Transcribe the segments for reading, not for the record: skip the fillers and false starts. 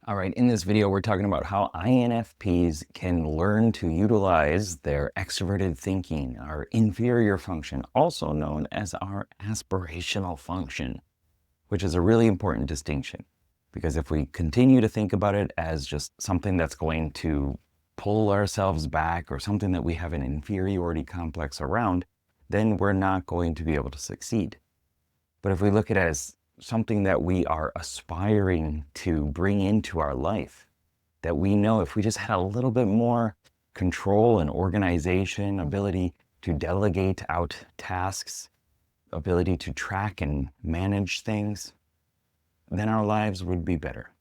All right, in this video, we're talking about how INFPs can learn to utilize their extroverted thinking, our inferior function, also known as our aspirational function, which is a really important distinction. Because if we continue to think about it as just something that's going to pull ourselves back or something that we have an inferiority complex around, then we're not going to be able to succeed. But if we look at it as something that we are aspiring to bring into our life, that we know if we just had a little bit more control and organization, ability to delegate out tasks, ability to track and manage things, then our lives would be better.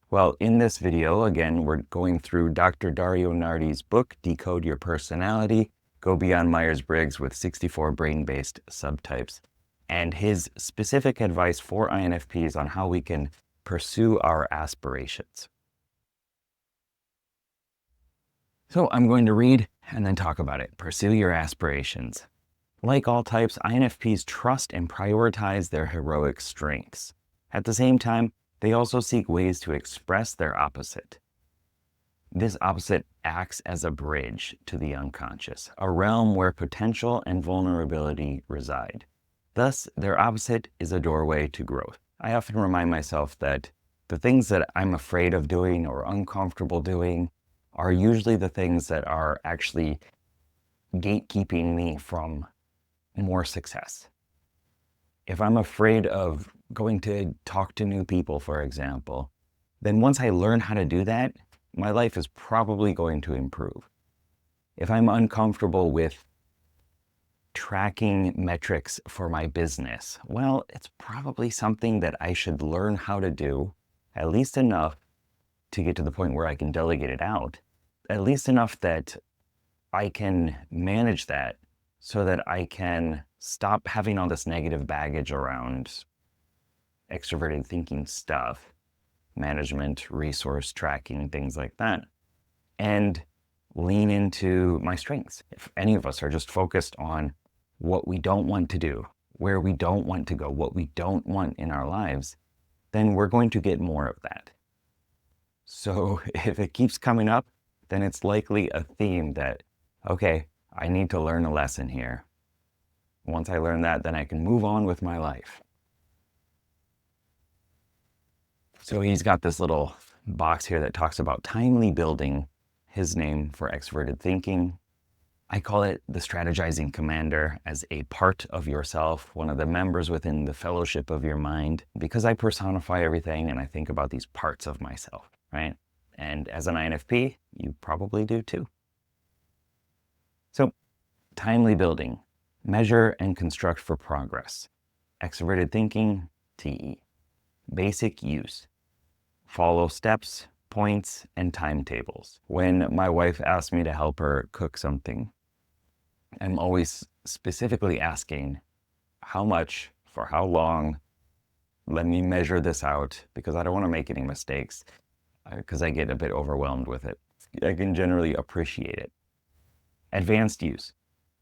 Well, in this video, again, we're going through Dr. Dario Nardi's book, Decode Your Personality, Go Beyond Myers-Briggs with 64 Brain-Based Subtypes, and his specific advice for INFPs on how we can pursue our aspirations. So I'm going to read and then talk about it. Pursue your aspirations. Like all types, INFPs trust and prioritize their heroic strengths. At the same time, they also seek ways to express their opposite. This opposite acts as a bridge to the unconscious, a realm where potential and vulnerability reside. Thus, their opposite is a doorway to growth. I often remind myself that the things that I'm afraid of doing or uncomfortable doing are usually the things that are actually gatekeeping me from more success. If I'm afraid of going to talk to new people, for example, then once I learn how to do that, my life is probably going to improve. If I'm uncomfortable with tracking metrics for my business, well, it's probably something that I should learn how to do, at least enough to get to the point where I can delegate it out, at least enough that I can manage that so that I can stop having all this negative baggage around extroverted thinking stuff, management, resource tracking, things like that, and lean into my strengths. If any of us are just focused on what we don't want to do, where we don't want to go, what we don't want in our lives, then we're going to get more of that. So if it keeps coming up, then it's likely a theme that, okay, I need to learn a lesson here. Once I learn that, then I can move on with my life. So he's got this little box here that talks about timely building, his name for extroverted thinking. I call it the strategizing commander, as a part of yourself, one of the members within the fellowship of your mind, because I personify everything and I think about these parts of myself, right? And as an INFP, you probably do too. So, timely building, measure and construct for progress. Extroverted thinking, TE. Basic use, follow steps, points, and timetables. When my wife asks me to help her cook something, I'm always specifically asking how much, for how long, let me measure this out, because I don't want to make any mistakes, because I get a bit overwhelmed with it. I can generally appreciate it. Advanced use,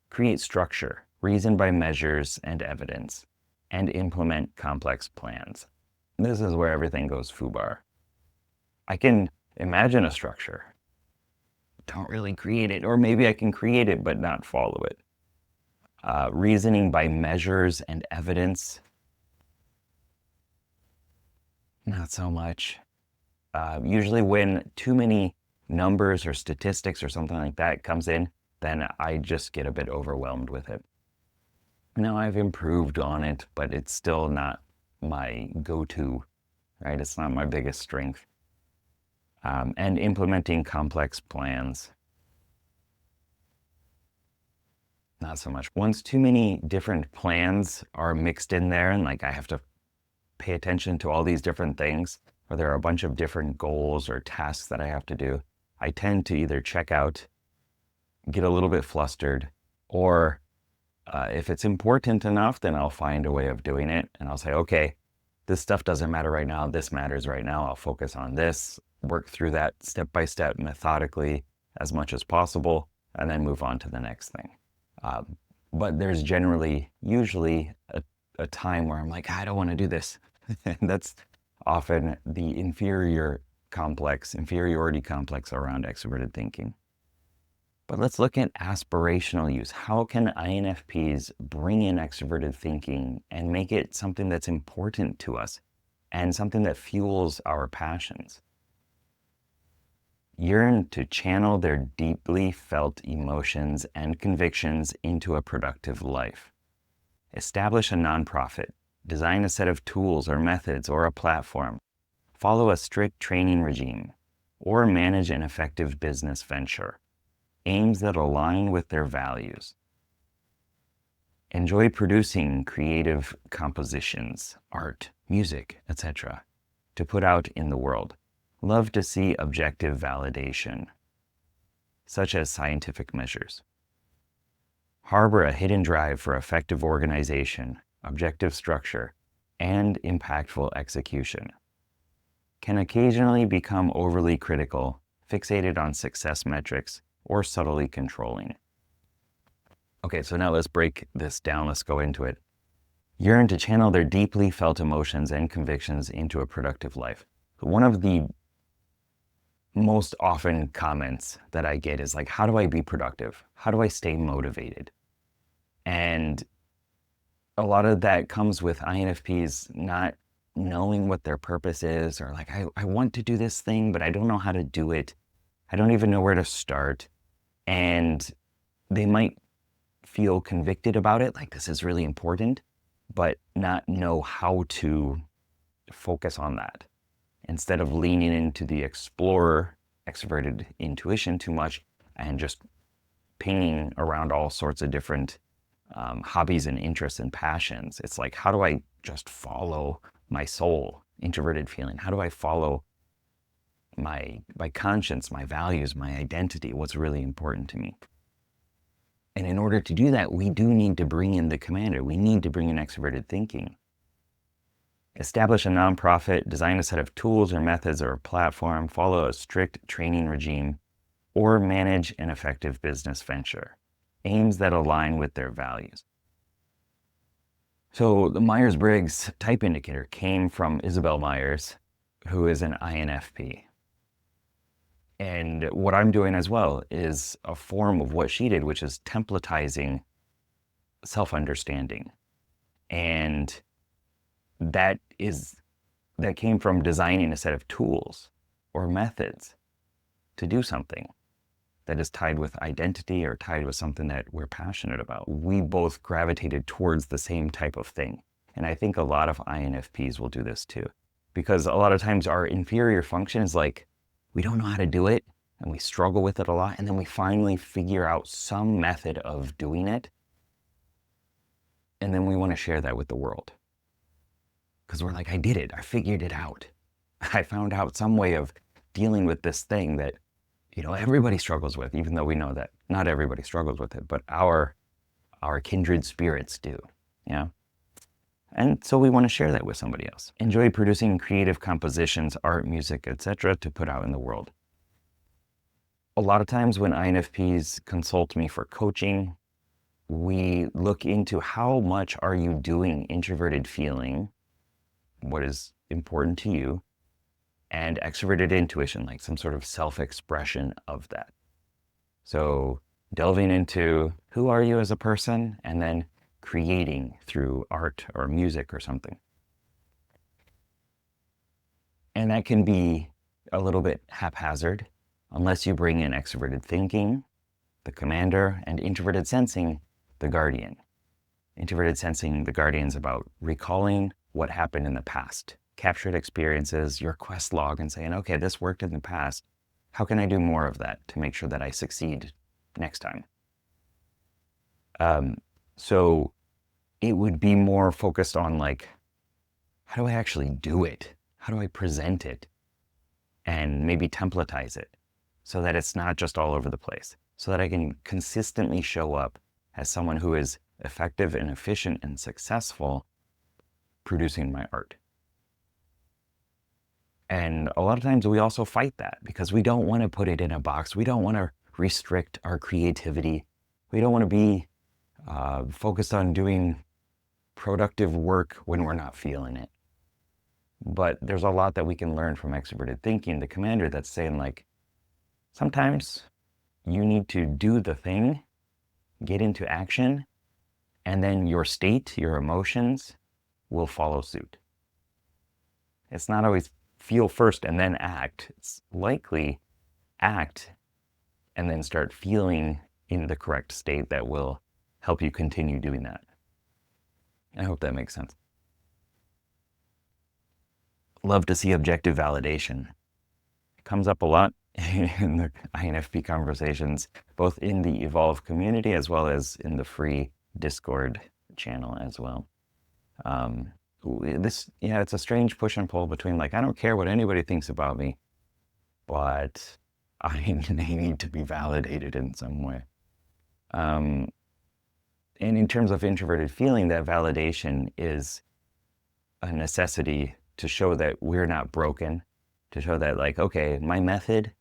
create structure, reason by measures and evidence, and implement complex plans. This is where everything goes foobar. I can imagine a structure, don't really create it, or maybe I can create it but not follow it. Reasoning by measures and evidence, not so much. Usually when too many numbers or statistics or something like that comes in, then I just get a bit overwhelmed with it. Now I've improved on it, but it's still not my go-to, right? It's not my biggest strength. And implementing complex plans, not so much. Once too many different plans are mixed in there and like I have to pay attention to all these different things, or there are a bunch of different goals or tasks that I have to do, I tend to either check out, get a little bit flustered, or if it's important enough, then I'll find a way of doing it. And I'll say, okay, this stuff doesn't matter right now. This matters right now. I'll focus on this, work through that step by step, methodically as much as possible, and then move on to the next thing. But there's usually a time where I'm like, I don't want to do this. And that's often the inferiority complex around extroverted thinking. But let's look at aspirational use. How can INFPs bring in extroverted thinking and make it something that's important to us and something that fuels our passions? Yearn to channel their deeply felt emotions and convictions into a productive life. Establish a nonprofit. Design a set of tools or methods or a platform. Follow a strict training regime. Or manage an effective business venture. Aims that align with their values. Enjoy producing creative compositions, art, music, etc., to put out in the world. Love to see objective validation, such as scientific measures. Harbor a hidden drive for effective organization, objective structure, and impactful execution. Can occasionally become overly critical, fixated on success metrics, or subtly controlling. Okay, so now let's break this down. Let's go into it. Yearn to channel their deeply felt emotions and convictions into a productive life. One of the most often comments that I get is like, how do I be productive? How do I stay motivated? And a lot of that comes with INFPs not knowing what their purpose is, or like, I want to do this thing, but I don't know how to do it. I don't even know where to start. And they might feel convicted about it, like this is really important, but not know how to focus on that. Instead of leaning into the explorer, extroverted intuition too much and just pinging around all sorts of different hobbies and interests and passions. It's like, how do I just follow my soul, introverted feeling? How do I follow my conscience, my values, my identity, what's really important to me? And in order to do that, we do need to bring in the commander. We need to bring in extroverted thinking. Establish a nonprofit, design a set of tools or methods or a platform, follow a strict training regime, or manage an effective business venture. Aims that align with their values. So the Myers-Briggs type indicator came from Isabel Myers, who is an INFP. And what I'm doing as well is a form of what she did, which is templatizing self-understanding. And that came from designing a set of tools or methods to do something that is tied with identity or tied with something that we're passionate about. We both gravitated towards the same type of thing. And I think a lot of INFPs will do this too. Because a lot of times our inferior function is like, we don't know how to do it, and we struggle with it a lot, and then we finally figure out some method of doing it, and then we want to share that with the world. Because we're like, I did it, I figured it out. I found out some way of dealing with this thing that, everybody struggles with, even though we know that not everybody struggles with it, but our kindred spirits do, yeah? And so we want to share that with somebody else. Enjoy producing creative compositions, art, music, etc. to put out in the world. A lot of times when INFPs consult me for coaching, we look into how much are you doing introverted feeling, what is important to you, and extroverted intuition, like some sort of self-expression of that. So delving into who are you as a person, and then creating through art or music or something. And that can be a little bit haphazard unless you bring in extroverted thinking, the commander, and introverted sensing, the guardian. Introverted sensing, the guardian, is about recalling what happened in the past, captured experiences, your quest log, and saying, okay, this worked in the past. How can I do more of that to make sure that I succeed next time? So it would be more focused on like, how do I actually do it? How do I present it? And maybe templatize it so that it's not just all over the place, so that I can consistently show up as someone who is effective and efficient and successful producing my art. And a lot of times we also fight that because we don't want to put it in a box. We don't want to restrict our creativity. We don't want to be focused on doing productive work when we're not feeling it. But there's a lot that we can learn from extroverted thinking, the commander, that's saying like, sometimes you need to do the thing, get into action, and then your state, your emotions will follow suit. It's not always feel first and then act. It's likely act and then start feeling in the correct state that will help you continue doing that. I hope that makes sense. Love to see objective validation. It comes up a lot in the INFP conversations, both in the Evolve community as well as in the free Discord channel as well. It's a strange push and pull between like, I don't care what anybody thinks about me, but I need to be validated in some way. And in terms of introverted feeling, that validation is a necessity to show that we're not broken, to show that like, okay, my method,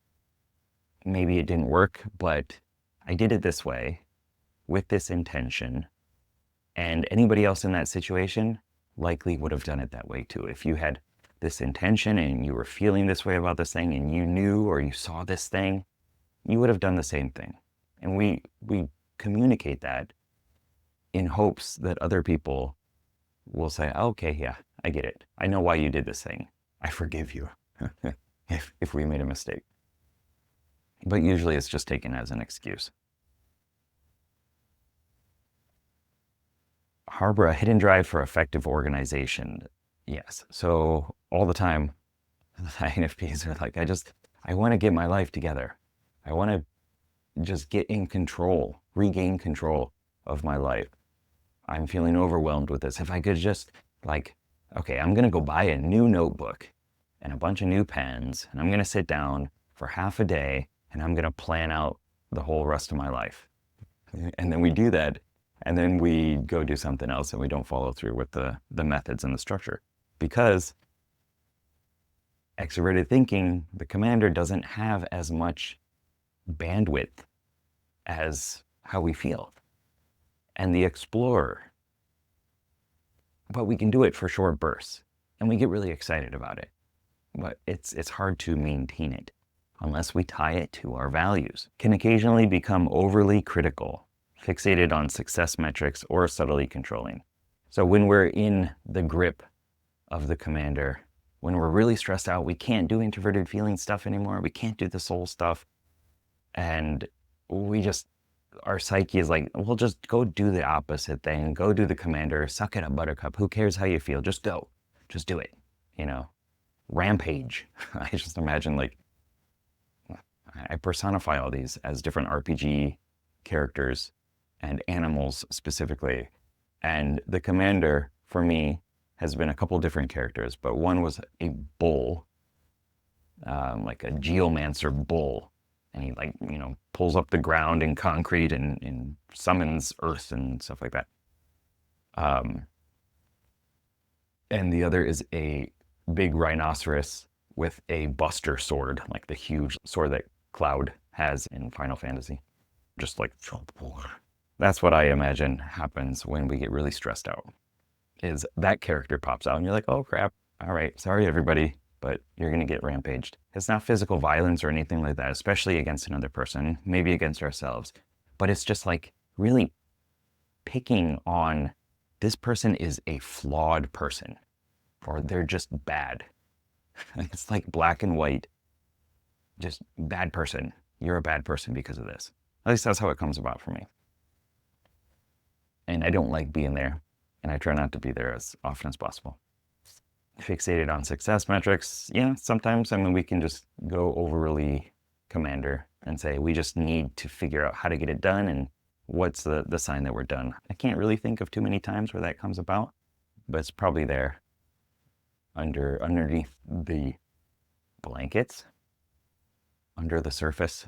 maybe it didn't work, but I did it this way with this intention. And anybody else in that situation likely would have done it that way too. If you had this intention and you were feeling this way about this thing and you knew or you saw this thing, you would have done the same thing. And we communicate that in hopes that other people will say, okay, yeah, I get it. I know why you did this thing. I forgive you if we made a mistake. But usually it's just taken as an excuse. Harbor a hidden drive for effective organization. Yes. So all the time, the INFPs are like, I want to get my life together. I want to just get in control, regain control of my life. I'm feeling overwhelmed with this. If I could just like, okay, I'm going to go buy a new notebook and a bunch of new pens, and I'm going to sit down for half a day and I'm going to plan out the whole rest of my life. And then we do that. And then we go do something else and we don't follow through with the methods and the structure. Because extroverted thinking, the commander doesn't have as much bandwidth as how we feel. And the explorer, but we can do it for short bursts. And we get really excited about it. But it's hard to maintain it unless we tie it to our values. Can occasionally become overly critical, fixated on success metrics, or subtly controlling. So when we're in the grip of the commander, when we're really stressed out, we can't do introverted feeling stuff anymore. We can't do the soul stuff. And our psyche is like, well, just go do the opposite thing. Go do the commander, suck it up, buttercup. Who cares how you feel? Just go. Just do it. Rampage. I just imagine like, I personify all these as different RPG characters and animals specifically. And the commander, for me, has been a couple different characters, but one was a bull, like a geomancer bull. And he pulls up the ground in concrete and summons earth and stuff like that. And the other is a big rhinoceros with a buster sword, like the huge sword that Cloud has in Final Fantasy. Just like, that's what I imagine happens when we get really stressed out, is that character pops out and you're like, oh crap, all right, sorry everybody, but you're gonna get rampaged. It's not physical violence or anything like that, especially against another person, maybe against ourselves, but it's just like really picking on, this person is a flawed person, or they're just bad. It's like black and white, just bad person. You're a bad person because of this. At least that's how it comes about for me. And I don't like being there, and I try not to be there as often as possible. Fixated on success metrics, yeah, sometimes, we can just go overly commander and say, we just need to figure out how to get it done and what's the sign that we're done. I can't really think of too many times where that comes about, but it's probably there underneath the blankets, under the surface,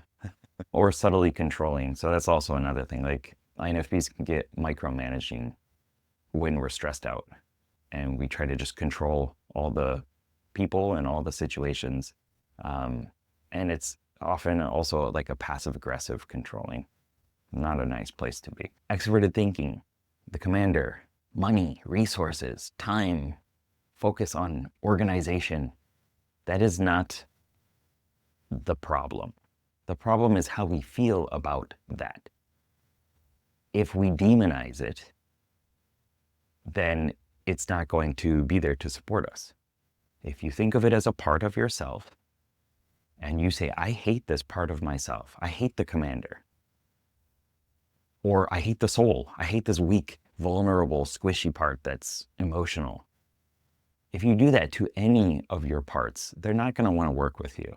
or subtly controlling. So that's also another thing. Like INFPs can get micromanaging when we're stressed out, and we try to just control all the people and all the situations. And it's often also like a passive aggressive controlling. Not a nice place to be. Extroverted thinking, the commander, money, resources, time, focus on organization. That is not the problem. The problem is how we feel about that. If we demonize it, then it's not going to be there to support us. If you think of it as a part of yourself, and you say, I hate this part of myself. I hate the commander. Or I hate the soul. I hate this weak, vulnerable, squishy part that's emotional. If you do that to any of your parts, they're not going to want to work with you.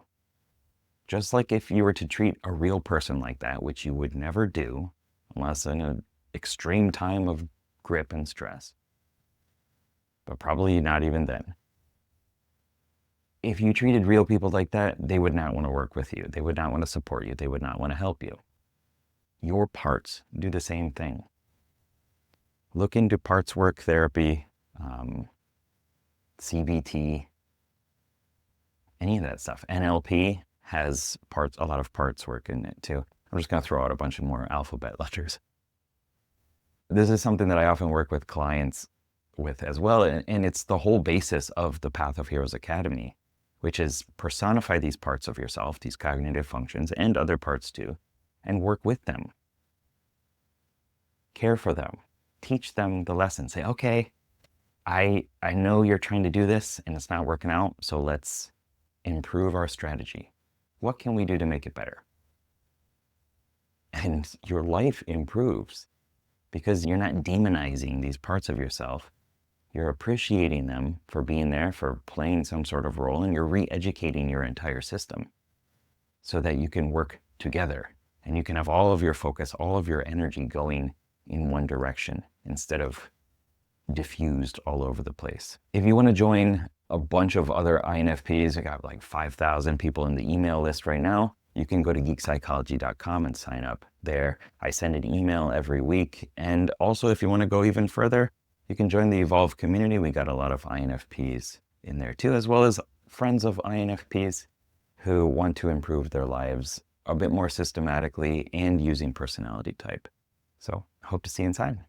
Just like if you were to treat a real person like that, which you would never do unless in an extreme time of grip and stress, but probably not even then. If you treated real people like that, they would not want to work with you. They would not want to support you. They would not want to help you. Your parts do the same thing. Look into parts work therapy, CBT, any of that stuff. NLP has a lot of parts work in it too. I'm just going to throw out a bunch of more alphabet letters. This is something that I often work with clients with as well, and it's the whole basis of the Path of Heroes Academy, which is personify these parts of yourself, these cognitive functions, and other parts too, and work with them. Care for them. Teach them the lesson. Say, okay, I know you're trying to do this and it's not working out, so let's improve our strategy. What can we do to make it better? And your life improves because you're not demonizing these parts of yourself. You're appreciating them for being there, for playing some sort of role, and you're re-educating your entire system so that you can work together and you can have all of your focus, all of your energy going in one direction instead of diffused all over the place. If you want to join a bunch of other INFPs, I got like 5,000 people in the email list right now. You can go to geekpsychology.com and sign up there. I send an email every week. And also, if you want to go even further, you can join the Evolve community. We got a lot of INFPs in there too, as well as friends of INFPs who want to improve their lives a bit more systematically and using personality type. So hope to see you inside.